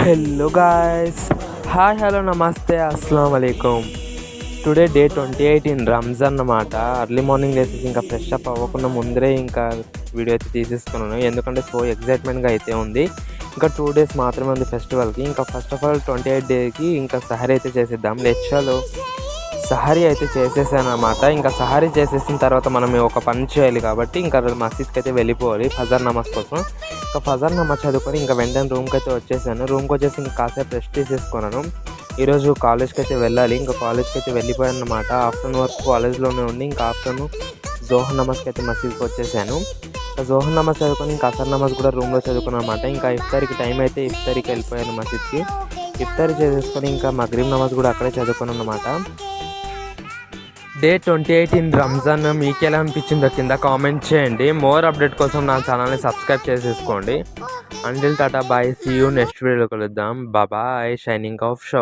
Hello guys, hi hello నమస్తే అస్సలం వాలేకుమ్. Today day 28 in Ramzan అన్నమాట. అర్లీ మార్నింగ్ లేసేసి ఇంకా ఫ్రెష్ అప్ అవ్వకుండా ముందరే ఇంకా వీడియో అయితే తీసేసుకున్నాను, ఎందుకంటే సో ఎగ్జైట్మెంట్గా అయితే ఉంది. ఇంకా 2 డేస్ మాత్రమే ఉంది ఫెస్టివల్కి. ఇంకా ఫస్ట్ ఆఫ్ ఆల్ 28 డేకి ఇంకా సహరీ అయితే చేసేద్దాం. లెచ్చాలో సహరీ అయితే చేసేసాను అనమాట. ఇంకా సహరీ చేసేసిన తర్వాత మనం ఒక పని చేయాలి కాబట్టి ఇంకా మసీద్కి అయితే వెళ్ళిపోవాలి ఫజర్ నమాజ్ కోసం. ఇంకా ఫజర్ నమాజ్ చదువుకొని ఇంకా వెంటనే రూమ్కి అయితే వచ్చేసాను. రూమ్కి వచ్చేసి ఇంకా కాసేపు రెస్ట్ తీసేసుకున్నాను. ఈరోజు కాలేజ్కి అయితే వెళ్ళాలి. ఇంకా కాలేజ్కి అయితే వెళ్ళిపోయాను అనమాట. ఆఫ్టర్నూన్ వరకు కాలేజ్లోనే ఉండి ఇంకా ఆఫ్టర్నూన్ జోహర్ నమాజ్కి అయితే మసీద్కి వచ్చేసాను. ఇంకా జోహర్ నమాజ్ చదువుకొని ఇంకా అసర్ నమాజ్ కూడా రూమ్లో చదువుకున్నాను అనమాట. ఇంకా ఇఫ్తారీకి టైం అయితే ఇఫ్తారీకి వెళ్ళిపోయాను మసీద్కి. ఇఫ్తారీ చేసేసుకొని ఇంకా మగ్రిబ్ నమాజ్ కూడా అక్కడే చదువుకున్నాను అనమాట. డే 28 ఇన్ రంజాన్ మీకు ఎలా అనిపించిందో కింద కామెంట్ చేయండి. మోర్ అప్డేట్ కోసం నా ఛానల్ని సబ్స్క్రైబ్ చేసేసుకోండి. Until tata bye, see you next వీడియోలో కలుద్దాం. Bye, shining off show.